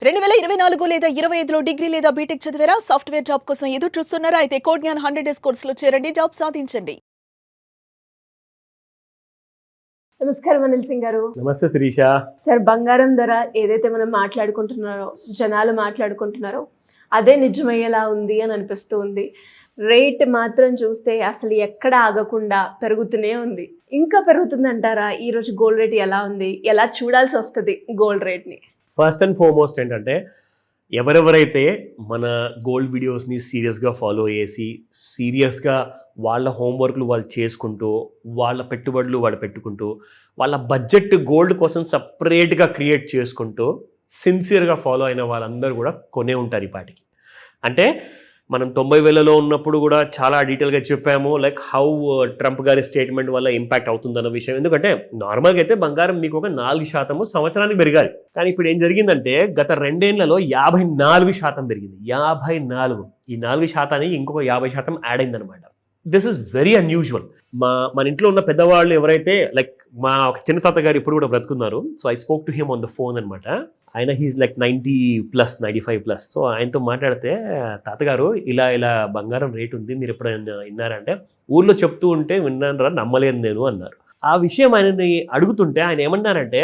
2024 లేదా 25లో డిగ్రీ లేదా బీటెక్ చదివారా? సాఫ్ట్‌వేర్ జాబ్ కోసం ఎదురు చూస్తున్నారా? అయితే కోడ్ జ్ఞాన్ 100 డేస్ కోర్సులో చేరండి, జాబ్ సాధించండి. నమస్కారం అనిల్ సింగ్ గారు. నమస్తే శిరీష. సార్, బంగారం ధర ఏదైతే మనం జనాలు మాట్లాడుకుంటున్నారో అదే నిజమయ్యేలా ఉంది అని అనిపిస్తూ ఉంది. రేట్ మాత్రం చూస్తే అసలు ఎక్కడ ఆగకుండా పెరుగుతూనే ఉంది. ఇంకా పెరుగుతుందంటారా? ఈరోజు గోల్డ్ రేట్ ఎలా ఉంది? ఎలా చూడాల్సి వస్తుంది గోల్డ్ రేట్ని? ఫస్ట్ అండ్ ఫార్మోస్ట్ ఏంటంటే, ఎవరెవరైతే మన గోల్డ్ వీడియోస్ని సీరియస్గా ఫాలో చేసి సీరియస్గా వాళ్ళ హోంవర్క్లు వాళ్ళు చేసుకుంటూ వాళ్ళ పెట్టుబడులు వాళ్ళు పెట్టుకుంటూ వాళ్ళ బడ్జెట్ గోల్డ్ కోసం సపరేట్గా క్రియేట్ చేసుకుంటూ సిన్సియర్గా ఫాలో అయిన వాళ్ళందరూ కూడా కొనే ఉంటారు ఈ పాటికి. అంటే మనం 90,000లో ఉన్నప్పుడు కూడా చాలా డీటెయిల్గా చెప్పాము, లైక్ హౌ ట్రంప్ గారి స్టేట్మెంట్ వల్ల ఇంపాక్ట్ అవుతుందన్న విషయం. ఎందుకంటే నార్మల్గా అయితే బంగారం మీకు ఒక 4% సంవత్సరానికి పెరగాలి. కానీ ఇప్పుడు ఏం జరిగిందంటే గత 2 ఏళ్లలో 54% పెరిగింది. 54. ఈ 4% ఇంకొక 50% యాడ్ అయిందనమాట. This is very unusual. మన ఇంట్లో ఉన్న పెద్దవాళ్ళు ఎవరైతే, లైక్ మా ఒక చిన్న తాత గారు ఇప్పుడు కూడా బ్రతుకున్నారు. So I spoke to him on the phone అనమాట. ఆయన హీస్ లైక్ 90+, 95+. సో ఆయనతో మాట్లాడితే, తాతగారు ఇలా ఇలా బంగారం రేట్ ఉంది, మీరు ఎప్పుడైనా విన్నారంటే, ఊర్లో చెప్తూ ఉంటే విన్నాను రా, నమ్మలేదు నేను అన్నారు. ఆ విషయం ఆయనని అడుగుతుంటే ఆయన ఏమన్నారంటే,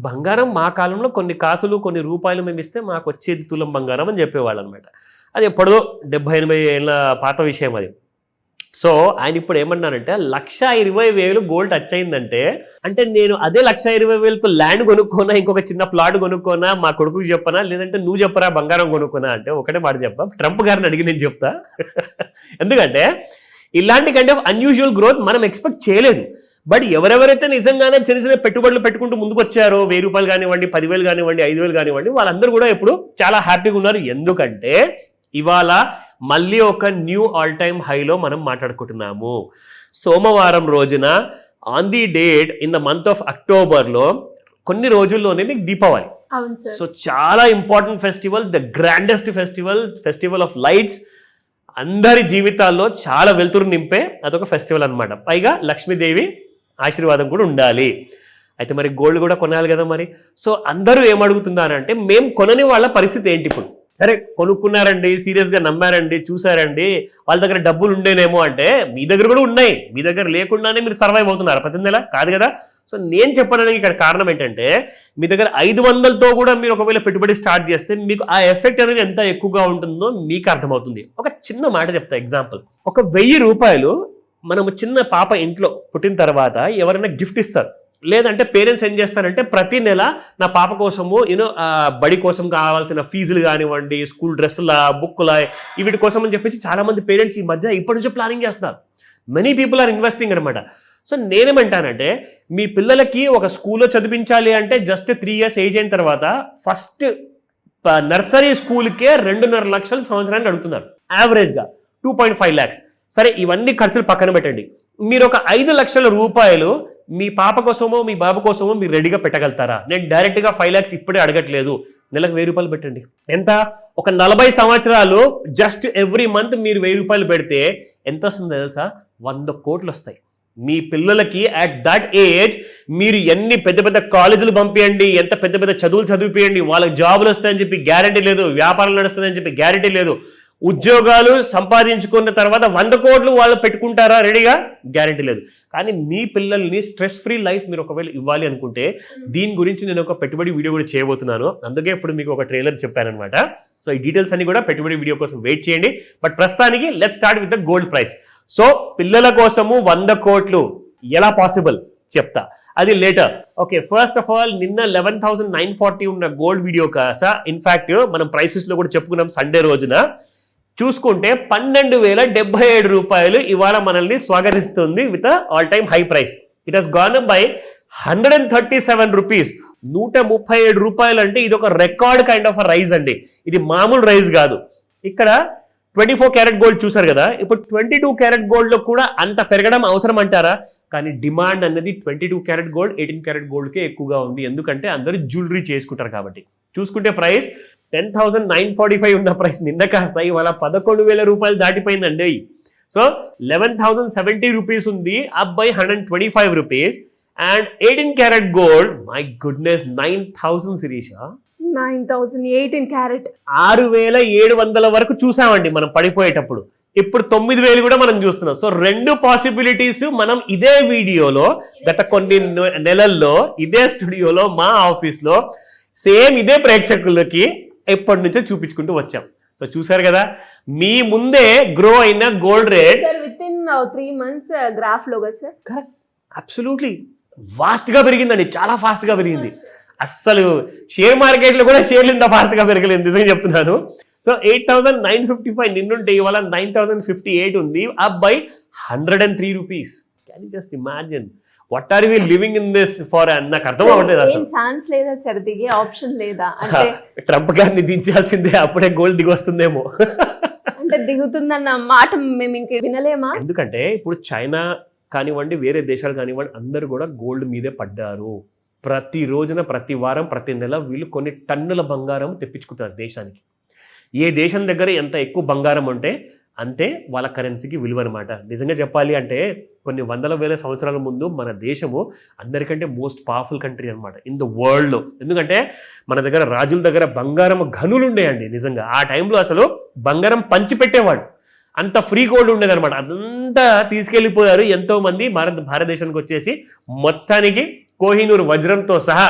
బంగారం మా కాలంలో కొన్ని కాసులు కొన్ని రూపాయలు మేము ఇస్తే మాకు వచ్చేది తులం బంగారం అని చెప్పేవాళ్ళు అనమాట. అది ఎప్పుడో 70-80 ఏళ్ళ పాత విషయం అది. సో ఆయన ఇప్పుడు ఏమన్నారంటే, 1,20,000 గోల్డ్ టచ్ అయిందంటే, అంటే నేను అదే 1,20,000తో ల్యాండ్ కొనుక్కోనా, ఇంకొక చిన్న ప్లాట్ కొనుక్కోనా, మా కొడుకుకి చెప్పనా, లేదంటే నువ్వు చెప్పరా బంగారం కొనుక్కోనా అంటే ఒకటే మాట చెప్పా, ట్రంప్ గారిని అడిగి నేను చెప్తా. ఎందుకంటే ఇలాంటి కైండ్ ఆఫ్ అన్యూజువల్ గ్రోత్ మనం ఎక్స్పెక్ట్ చేయలేదు. బట్ ఎవరెవరైతే నిజంగానే చిన్న చిన్న పెట్టుబడులు పెట్టుకుంటూ ముందుకు వచ్చారో, 1,000 రూపాయలు కానివ్వండి, 10,000 కానివ్వండి, 5,000 కానివ్వండి, వాళ్ళందరూ కూడా ఇప్పుడు చాలా హ్యాపీగా ఉన్నారు. ఎందుకంటే ఇవాళ మళ్ళీ ఒక న్యూ ఆల్ టైమ్ హైలో మనం మాట్లాడుకుంటున్నాము. సోమవారం రోజున on the date in the month of అక్టోబర్లో కొన్ని రోజుల్లోనే మీకు దీపావళి. సో చాలా important festival, the grandest festival of lights. అందరి జీవితాల్లో చాలా వెలుతురు నింపే అదొక ఫెస్టివల్ అనమాట. పైగా లక్ష్మీదేవి ఆశీర్వాదం కూడా ఉండాలి. అయితే మరి గోల్డ్ కూడా కొనాలి కదా మరి. సో అందరూ ఏమడుగుతున్నారంటే, మేము కొనని వాళ్ళ పరిస్థితి ఏంటి ఇప్పుడు? సరే కొనుక్కున్నారండి, సీరియస్గా నమ్మారండి, చూసారండి, వాళ్ళ దగ్గర డబ్బులు ఉండేనేమో అంటే, మీ దగ్గర కూడా ఉన్నాయి. మీ దగ్గర లేకుండానే మీరు సర్వైవ్ అవుతున్నారు ప్రతి నెల, కాదు కదా. సో నేను చెప్పడానికి ఇక్కడ కారణం ఏంటంటే, మీ దగ్గర 500తో కూడా మీరు ఒకవేళ పెట్టుబడి స్టార్ట్ చేస్తే మీకు ఆ ఎఫెక్ట్ అనేది ఎంత ఎక్కువగా ఉంటుందో మీకు అర్థమవుతుంది. ఒక చిన్న మాట చెప్తా, ఎగ్జాంపుల్. ఒక 1,000 రూపాయలు మనము చిన్న పాప ఇంట్లో పుట్టిన తర్వాత ఎవరైనా గిఫ్ట్ ఇస్తారు, లేదంటే పేరెంట్స్ ఏం చేస్తారంటే, ప్రతి నెల నా పాప కోసము బడి కోసం కావాల్సిన ఫీజులు కానివ్వండి, స్కూల్ డ్రెస్సుల, బుక్కుల, వీటి కోసం అని చెప్పేసి చాలామంది పేరెంట్స్ ఈ మధ్య ఇప్పటి నుంచే ప్లానింగ్ చేస్తున్నారు. మెనీ పీపుల్ ఆర్ ఇన్వెస్టింగ్ అనమాట. సో నేనేమంటానంటే, మీ పిల్లలకి ఒక స్కూల్లో చదివించాలి అంటే జస్ట్ 3 years ఏజ్ అయిన తర్వాత ఫస్ట్ నర్సరీ స్కూల్కే 2.5 లక్షలు సంవత్సరానికి అడుగుతున్నారు. యావరేజ్గా 2.5 lakhs. సరే ఇవన్నీ ఖర్చులు పక్కన పెట్టండి. మీరు ఒక 5 లక్షల రూపాయలు మీ పాప కోసమో మీ బాబు కోసమో మీరు రెడీగా పెట్టగలుగుతారా? నేను డైరెక్ట్గా 5 lakhs ఇప్పుడే అడగట్లేదు. నెలకు 1,000 రూపాయలు పెట్టండి. ఎంత? ఒక 40 సంవత్సరాలు జస్ట్ ఎవ్రీ మంత్ మీరు 1,000 రూపాయలు పెడితే ఎంత వస్తుందో తెలుసా? 100 కోట్లు వస్తాయి. మీ పిల్లలకి అట్ దట్ ఏజ్ మీరు ఎన్ని పెద్ద పెద్ద కాలేజీలు పంపించండి, ఎంత పెద్ద పెద్ద చదువులు చదివిపియండి, వాళ్ళకి జాబులు వస్తాయని చెప్పి గ్యారంటీ లేదు, వ్యాపారాలు నడుస్తుందని చెప్పి గ్యారంటీ లేదు. ఉద్యోగాలు సంపాదించుకున్న తర్వాత 100 కోట్లు వాళ్ళు పెట్టుకుంటారా రెడీగా? గ్యారంటీ లేదు. కానీ మీ పిల్లల్ని స్ట్రెస్ ఫ్రీ లైఫ్ మీరు ఒకవేళ ఇవ్వాలి అనుకుంటే, దీని గురించి నేను ఒక పెట్టుబడి వీడియో కూడా చేయబోతున్నాను. అందుకే ఇప్పుడు మీకు ఒక ట్రైలర్ చెప్పానమాట. సో ఈ డీటెయిల్స్ అన్ని కూడా పెట్టుబడి వీడియో కోసం వెయిట్ చేయండి. బట్ ప్రస్తుతానికి let's start with the gold price. So పిల్లల కోసము 100 కోట్లు ఎలా పాసిబుల్ చెప్తా, అది later. Okay, first of all నిన్న 11,940 ఉన్న గోల్డ్ వీడియో కాసా, ఇన్ఫాక్ట్ మనం ప్రైసెస్ లో కూడా చెప్పుకున్నాం సండే రోజున. చూసుకుంటే 12,077 రూపాయలు ఇవాళ మనల్ని స్వాగతిస్తుంది with all time high price. It has gone up by 137 rupees. 137 రూపాయలు అంటే ఇది ఒక రికార్డ్ కైండ్ ఆఫ్ రైజ్ అండి. ఇది మామూలు రైజ్ కాదు. ఇక్కడ 24 క్యారెట్ గోల్డ్ చూసారు కదా, ఇప్పుడు 22 క్యారెట్ గోల్డ్ లో కూడా అంత పెరగడం అవసరం అంటారా? కానీ డిమాండ్ అనేది 22 క్యారెట్ గోల్డ్, 18 క్యారెట్ గోల్డ్కే ఎక్కువగా ఉంది. ఎందుకంటే అందరూ జ్యువెలరీ చేసుకుంటారు కాబట్టి. చూసుకుంటే ప్రైస్ 10,945 ఉన్న ప్రైస్ నిన్న కాస్త ఇవాళ 11,000 రూపాయలు దాటిపోయిందండి. సో 11,070 రూపీస్ ఉంది, up by 125 rupees. And 18 carat gold, my goodness, 9,000 Sirisha. 9,000 18 carat. 6,700 వరకు చూసామండి మనం పడిపోయేటప్పుడు. ఇప్పుడు 9,000 కూడా మనం చూస్తున్నాం. సో 2 పాసిబిలిటీస్ మనం ఇదే వీడియోలో గత కొన్ని నెలల్లో ఇదే స్టూడియోలో మా ఆఫీస్లో సేమ్ ఇదే ప్రేక్షకులకి ఎప్పటి నుంచో చూపించుకుంటూ వచ్చాం. సో చూసారు కదా, మీ ముందే గ్రో అయిన gold rate sir with in 3 months graph లో కదా సార్? కరెక్ట్, అబ్సల్యూట్లీ ఫాస్ట్ గా పెరిగిందండి, చాలా ఫాస్ట్ గా పెరిగింది. అస్సలు షేర్ మార్కెట్ లో కూడా షేర్లు ఇంత ఫాస్ట్ గా పెరగలేదు, నిజంగా చెప్తున్నాను. సో 8,955 నిన్నుంటే ఇవాళ 9,058 ఉంది, up by 103 rupees. Can you just imagine what are we living in this for? నాకు అర్థం అవ్వట్లేదు ఏం అసలు. ఛాన్స్ లేదా సార్, దిగే ఆప్షన్ లేదా? అంటే ట్రంప్ గారిని దించాల్సిందే, అప్పుడే గోల్డ్ దిగి వస్తుందేమో. అంటే దిగుతుందన్న మాట మేము ఇంక వినలేమా? ఎందుకంటే ఇప్పుడు చైనా కానివ్వండి, వేరే దేశాలు కానివ్వండి, అందరూ కూడా గోల్డ్ మీదే పడ్డారు. ప్రతి రోజున, ప్రతి వారం, ప్రతి నెల వీళ్ళు కొన్ని టన్నుల బంగారం తెప్పించుకుంటారు దేశానికి. ఏ దేశం దగ్గర ఎంత ఎక్కువ బంగారం ఉంటే అంతే వాళ్ళ కరెన్సీకి విలువ అనమాట. నిజంగా చెప్పాలి అంటే కొన్ని వందల వేల సంవత్సరాల ముందు మన దేశము అందరికంటే మోస్ట్ పవర్ఫుల్ కంట్రీ అనమాట ఇన్ ద వరల్డ్లో. ఎందుకంటే మన దగ్గర రాజుల దగ్గర బంగారం గనులు ఉండేయండి. నిజంగా ఆ టైంలో అసలు బంగారం పంచిపెట్టేవాడు, అంత ఫ్రీ గోల్డ్ ఉండేదన్నమాట. అదంతా తీసుకెళ్ళిపోయారు ఎంతోమంది భారతదేశానికి వచ్చేసి మొత్తానికి కోహినూర్ వజ్రంతో సహా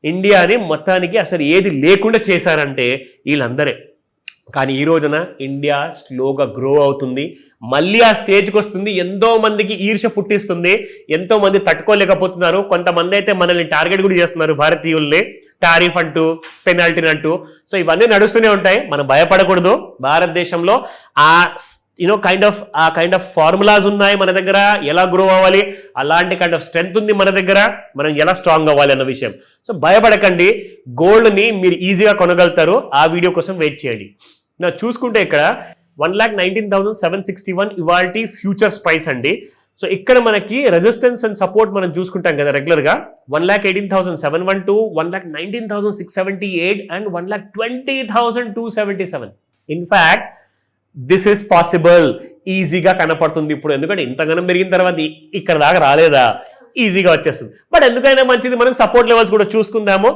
ఇండియాని మొత్తానికి అసలు ఏది లేకుండా చేశారంటే వీళ్ళందరే. కానీ ఈ రోజున ఇండియా స్లోగా గ్రో అవుతుంది, మళ్ళీ ఆ స్టేజ్కి వస్తుంది, ఎంతో మందికి ఈర్ష్య పుట్టిస్తుంది, ఎంతో మంది తట్టుకోలేకపోతున్నారు. కొంతమంది అయితే మనల్ని టార్గెట్ కూడా చేస్తున్నారు, భారతీయుల్ని టారిఫ్ అంటూ, పెనాల్టీ అంటూ. సో ఇవన్నీ నడుస్తూనే ఉంటాయి, మనం భయపడకూడదు. భారతదేశంలో ఆ కైండ్ ఆఫ్ ఫార్ములాస్ ఉన్నాయి మన దగ్గర, ఎలా గ్రో అవ్వాలి, అలాంటి కైండ్ ఆఫ్ స్ట్రెంగ్త్ ఉంది మన దగ్గర, మనం ఎలా స్ట్రాంగ్ అవ్వాలి అన్న విషయం. సో భయపడకండి, గోల్డ్ని మీరు ఈజీగా కొనగలుగుతారు. ఆ వీడియో కోసం వెయిట్ చేయండి. నా చూసుకుంటే ఇక్కడ 1,19,761 ఇవాల్టి ఫ్యూచర్స్ ప్రైస్ అండి. సో ఇక్కడ మనకి రెసిస్టెన్స్ అండ్ సపోర్ట్ మనం చూసుకుంటాం కదా రెగ్యులర్గా. 1,18,712, 1,19,678 and 1,20,277. In fact this is possible, ఈజీగా కనపడుతుంది ఇప్పుడు. ఎందుకంటే ఇంతగానం పెరిగిన తర్వాత ఇక్కడ దాకా రాలేదా, ఈజీగా వచ్చేస్తుంది. బట్ ఎందుకైనా మంచిది, మనం సపోర్ట్ లెవెల్స్ కూడా చూసుకుందాము.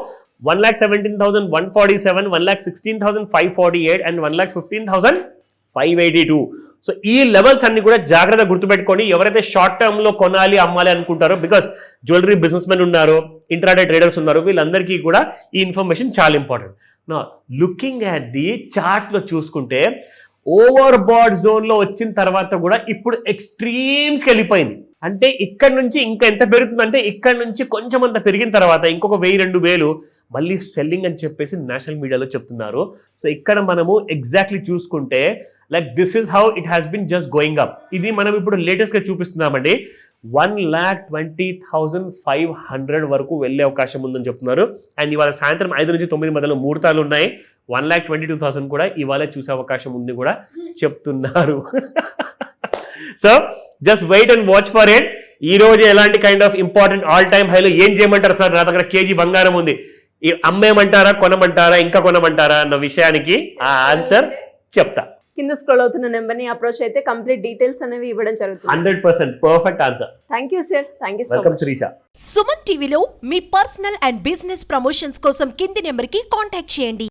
1,17,147, 1,16,548 అండ్ 1,15,582. సో ఈ లెవెల్స్ అన్ని కూడా జాగ్రత్తగా గుర్తుపెట్టుకొని ఎవరైతే షార్ట్ టర్మ్ లో కొనాలి అమ్మాలి అనుకుంటారో, బికాస్ జ్యువెలరీ బిజినెస్ మెన్ ఉన్నారు, ఇంట్రాడే ట్రేడర్స్ ఉన్నారు, వీళ్ళందరికీ కూడా ఈ ఇన్ఫర్మేషన్ చాలా ఇంపార్టెంట్. నా లుకింగ్ అట్ ది చార్ట్స్ లో చూసుకుంటే ఓవర్ బాడ్ జోన్ లో వచ్చిన తర్వాత కూడా ఇప్పుడు ఎక్స్ట్రీమ్స్కి వెళ్ళిపోయింది. అంటే ఇక్కడ నుంచి ఇంకా ఎంత పెరుగుతుందంటే ఇక్కడ నుంచి కొంచెం అంత పెరిగిన తర్వాత ఇంకొక 1,000-2,000 మళ్ళీ సెల్లింగ్ అని చెప్పేసి నేషనల్ మీడియాలో చెప్తున్నారు. సో ఇక్కడ మనము ఎగ్జాక్ట్లీ చూసుకుంటే like this is how it has been just going up. ఇది మనం ఇప్పుడు లేటెస్ట్ గా చూపిస్తున్నామండి. 1,20,500 వరకు వెళ్ళే అవకాశం ఉందని చెప్తున్నారు. అండ్ ఇవాళ సాయంత్రం 5 నుంచి 9 మధ్యలో ముహూర్తాలు ఉన్నాయి. 1,22,000 కూడా ఇవాళ చూసే అవకాశం ఉంది కూడా చెప్తున్నారు. So just wait and watch for it. ఈ రోజు ఎలాంటి kind of important all time హైలో ఏం చేయమంటారు సార్? నా దగ్గర కేజీ బంగారం ఉంది, అమ్మేయమంటారా, కొనమంటారా, ఇంకా కొనమంటారా అన్న విషయానికి ఆ ఆన్సర్ చెప్తా. కింద స్క్రోల్ అవుతున్న నెంబర్ని అప్రోచ్ అయితే కంప్లీట్ డీటెయిల్స్ అనేవి ఇవ్వడం జరుగుతుంది. 100% perfect answer. Thank you sir, thank you so welcome much. Srisha. Suman టీవీలో మీ పర్సనల్ అండ్ బిజినెస్ ప్రమోషన్స్ కోసం కింది నెంబర్కి కాంటాక్ట్ చేయండి.